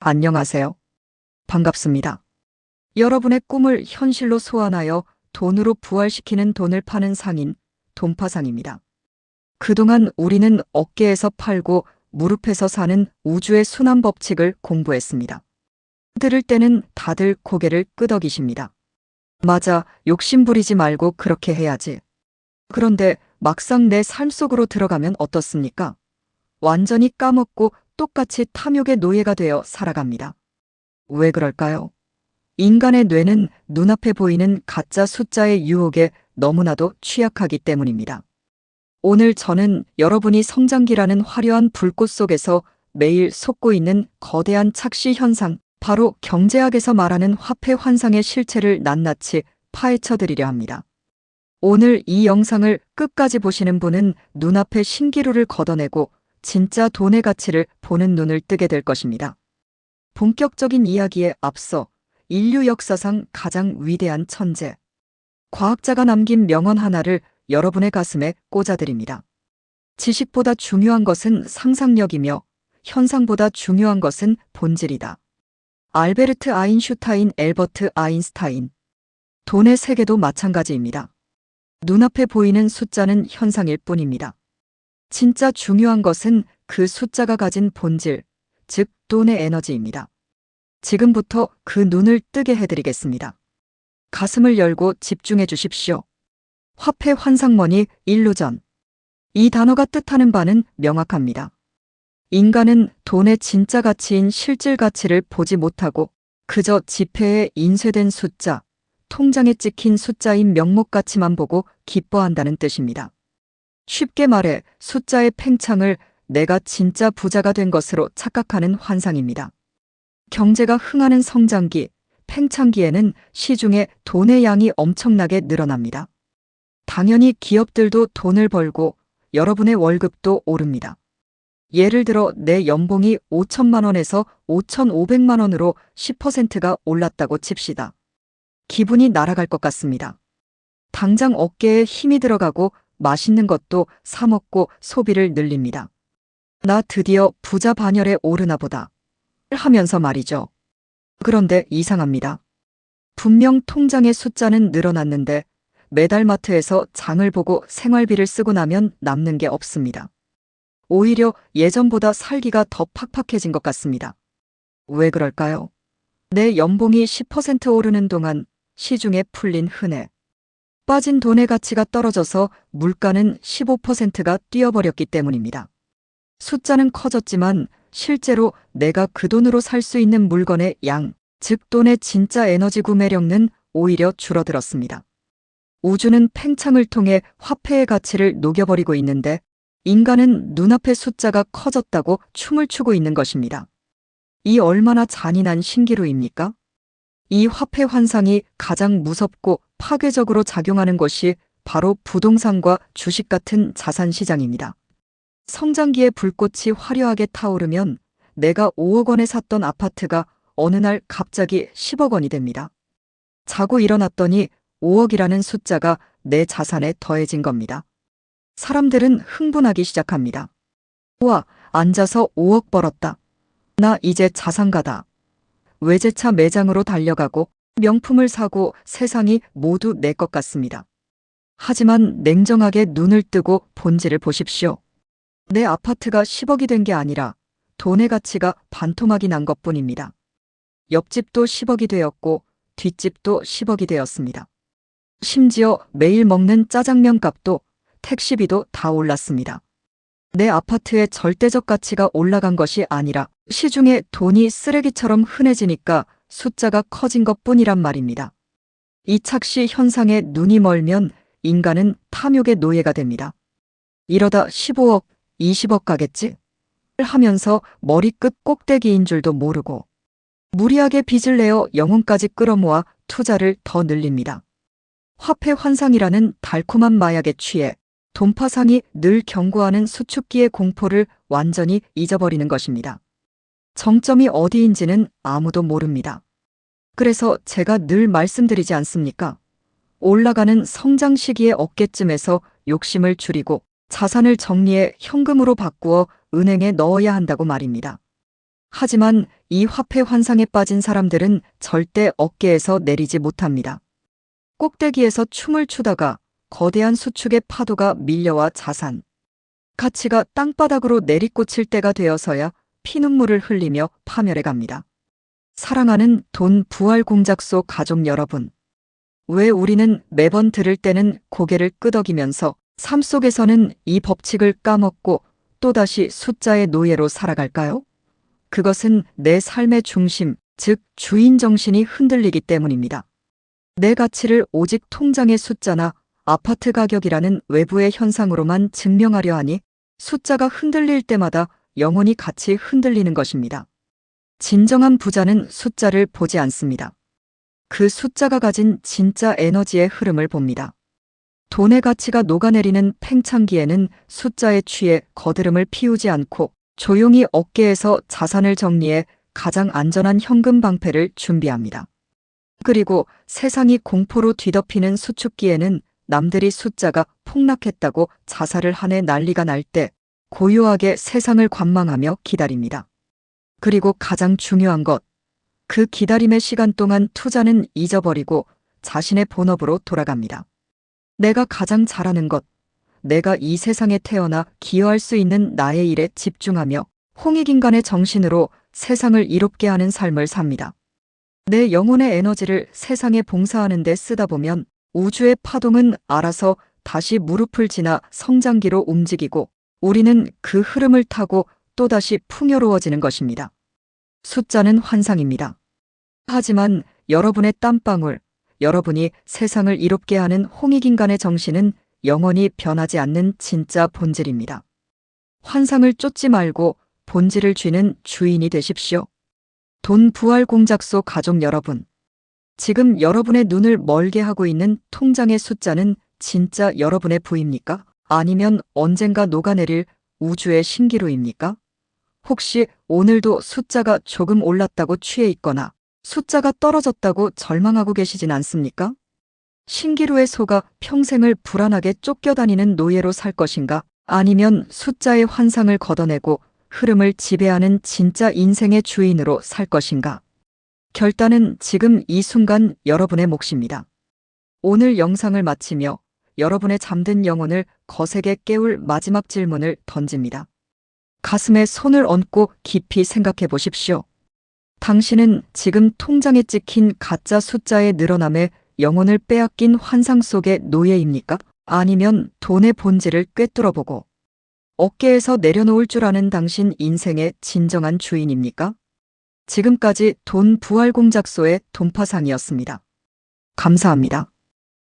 안녕하세요. 반갑습니다. 여러분의 꿈을 현실로 소환하여 돈으로 부활시키는 돈을 파는 상인, 돈파상입니다. 그동안 우리는 어깨에서 팔고 무릎에서 사는 우주의 순환 법칙을 공부했습니다. 들을 때는 다들 고개를 끄덕이십니다. 맞아, 욕심부리지 말고 그렇게 해야지. 그런데 막상 내 삶 속으로 들어가면 어떻습니까? 완전히 까먹고 똑같이 탐욕의 노예가 되어 살아갑니다. 왜 그럴까요? 인간의 뇌는 눈앞에 보이는 가짜 숫자의 유혹에 너무나도 취약하기 때문입니다. 오늘 저는 여러분이 성장기라는 화려한 불꽃 속에서 매일 솟고 있는 거대한 착시 현상, 바로 경제학에서 말하는 화폐 환상의 실체를 낱낱이 파헤쳐 드리려 합니다. 오늘 이 영상을 끝까지 보시는 분은 눈앞에 신기루를 걷어내고 진짜 돈의 가치를 보는 눈을 뜨게 될 것입니다. 본격적인 이야기에 앞서 인류 역사상 가장 위대한 천재, 과학자가 남긴 명언 하나를 여러분의 가슴에 꽂아드립니다. 지식보다 중요한 것은 상상력이며 현상보다 중요한 것은 본질이다. 알베르트 아인슈타인, 엘버트 아인스타인. 돈의 세계도 마찬가지입니다. 눈앞에 보이는 숫자는 현상일 뿐입니다. 진짜 중요한 것은 그 숫자가 가진 본질, 즉 돈의 에너지입니다. 지금부터 그 눈을 뜨게 해드리겠습니다. 가슴을 열고 집중해 주십시오. 화폐 환상머니 일루전. 이 단어가 뜻하는 바는 명확합니다. 인간은 돈의 진짜 가치인 실질 가치를 보지 못하고 그저 지폐에 인쇄된 숫자, 통장에 찍힌 숫자인 명목 가치만 보고 기뻐한다는 뜻입니다. 쉽게 말해 숫자의 팽창을 내가 진짜 부자가 된 것으로 착각하는 환상입니다. 경제가 흥하는 성장기, 팽창기에는 시중에 돈의 양이 엄청나게 늘어납니다. 당연히 기업들도 돈을 벌고 여러분의 월급도 오릅니다. 예를 들어 내 연봉이 5천만 원에서 5,500만 원으로 10%가 올랐다고 칩시다. 기분이 날아갈 것 같습니다. 당장 어깨에 힘이 들어가고 맛있는 것도 사 먹고 소비를 늘립니다. 나 드디어 부자 반열에 오르나 보다 하면서 말이죠. 그런데 이상합니다. 분명 통장의 숫자는 늘어났는데 매달 마트에서 장을 보고 생활비를 쓰고 나면 남는 게 없습니다. 오히려 예전보다 살기가 더 팍팍해진 것 같습니다. 왜 그럴까요? 내 연봉이 10% 오르는 동안 시중에 풀린 흔해 빠진 돈의 가치가 떨어져서 물가는 15%가 뛰어버렸기 때문입니다. 숫자는 커졌지만 실제로 내가 그 돈으로 살 수 있는 물건의 양, 즉 돈의 진짜 에너지 구매력은 오히려 줄어들었습니다. 우주는 팽창을 통해 화폐의 가치를 녹여버리고 있는데 인간은 눈앞의 숫자가 커졌다고 춤을 추고 있는 것입니다. 이 얼마나 잔인한 신기루입니까? 이 화폐 환상이 가장 무섭고 파괴적으로 작용하는 것이 바로 부동산과 주식 같은 자산 시장입니다. 성장기의 불꽃이 화려하게 타오르면 내가 5억 원에 샀던 아파트가 어느 날 갑자기 10억 원이 됩니다. 자고 일어났더니 5억이라는 숫자가 내 자산에 더해진 겁니다. 사람들은 흥분하기 시작합니다. 우와, 앉아서 5억 벌었다. 나 이제 자산가다. 외제차 매장으로 달려가고 명품을 사고 세상이 모두 내 것 같습니다. 하지만 냉정하게 눈을 뜨고 본질을 보십시오. 내 아파트가 10억이 된 게 아니라 돈의 가치가 반토막이 난 것뿐입니다. 옆집도 10억이 되었고 뒷집도 10억이 되었습니다. 심지어 매일 먹는 짜장면 값도 택시비도 다 올랐습니다. 내 아파트의 절대적 가치가 올라간 것이 아니라 시중에 돈이 쓰레기처럼 흔해지니까 숫자가 커진 것뿐이란 말입니다. 이 착시 현상에 눈이 멀면 인간은 탐욕의 노예가 됩니다. 이러다 15억, 20억 가겠지? 하면서 머리끝 꼭대기인 줄도 모르고 무리하게 빚을 내어 영혼까지 끌어모아 투자를 더 늘립니다. 화폐 환상이라는 달콤한 마약에 취해 돈파상이 늘 경고하는 수축기의 공포를 완전히 잊어버리는 것입니다. 정점이 어디인지는 아무도 모릅니다. 그래서 제가 늘 말씀드리지 않습니까? 올라가는 성장 시기의 어깨쯤에서 욕심을 줄이고 자산을 정리해 현금으로 바꾸어 은행에 넣어야 한다고 말입니다. 하지만 이 화폐 환상에 빠진 사람들은 절대 어깨에서 내리지 못합니다. 꼭대기에서 춤을 추다가 거대한 수축의 파도가 밀려와 자산, 가치가 땅바닥으로 내리꽂힐 때가 되어서야 피눈물을 흘리며 파멸해 갑니다. 사랑하는 돈 부활 공작소 가족 여러분. 왜 우리는 매번 들을 때는 고개를 끄덕이면서 삶 속에서는 이 법칙을 까먹고 또다시 숫자의 노예로 살아갈까요? 그것은 내 삶의 중심, 즉 주인 정신이 흔들리기 때문입니다. 내 가치를 오직 통장의 숫자나 아파트 가격이라는 외부의 현상으로만 증명하려 하니 숫자가 흔들릴 때마다 영혼이 같이 흔들리는 것입니다. 진정한 부자는 숫자를 보지 않습니다. 그 숫자가 가진 진짜 에너지의 흐름을 봅니다. 돈의 가치가 녹아내리는 팽창기에는 숫자에 취해 거드름을 피우지 않고 조용히 어깨에서 자산을 정리해 가장 안전한 현금 방패를 준비합니다. 그리고 세상이 공포로 뒤덮이는 수축기에는 남들이 숫자가 폭락했다고 자살을 하네 난리가 날 때 고요하게 세상을 관망하며 기다립니다. 그리고 가장 중요한 것, 그 기다림의 시간 동안 투자는 잊어버리고 자신의 본업으로 돌아갑니다. 내가 가장 잘하는 것, 내가 이 세상에 태어나 기여할 수 있는 나의 일에 집중하며 홍익인간의 정신으로 세상을 이롭게 하는 삶을 삽니다. 내 영혼의 에너지를 세상에 봉사하는 데 쓰다 보면 우주의 파동은 알아서 다시 무릎을 지나 성장기로 움직이고 우리는 그 흐름을 타고 또다시 풍요로워지는 것입니다. 숫자는 환상입니다. 하지만 여러분의 땀방울, 여러분이 세상을 이롭게 하는 홍익인간의 정신은 영원히 변하지 않는 진짜 본질입니다. 환상을 쫓지 말고 본질을 쥐는 주인이 되십시오. 돈 부활 공작소 가족 여러분. 지금 여러분의 눈을 멀게 하고 있는 통장의 숫자는 진짜 여러분의 부입니까? 아니면 언젠가 녹아내릴 우주의 신기루입니까? 혹시 오늘도 숫자가 조금 올랐다고 취해 있거나 숫자가 떨어졌다고 절망하고 계시진 않습니까? 신기루에 속아 평생을 불안하게 쫓겨다니는 노예로 살 것인가? 아니면 숫자의 환상을 걷어내고 흐름을 지배하는 진짜 인생의 주인으로 살 것인가? 결단은 지금 이 순간 여러분의 몫입니다. 오늘 영상을 마치며 여러분의 잠든 영혼을 거세게 깨울 마지막 질문을 던집니다. 가슴에 손을 얹고 깊이 생각해 보십시오. 당신은 지금 통장에 찍힌 가짜 숫자의 늘어남에 영혼을 빼앗긴 환상 속의 노예입니까? 아니면 돈의 본질을 꿰뚫어보고 어깨에서 내려놓을 줄 아는 당신 인생의 진정한 주인입니까? 지금까지 돈 부활 공작소의 돈파상이었습니다. 감사합니다.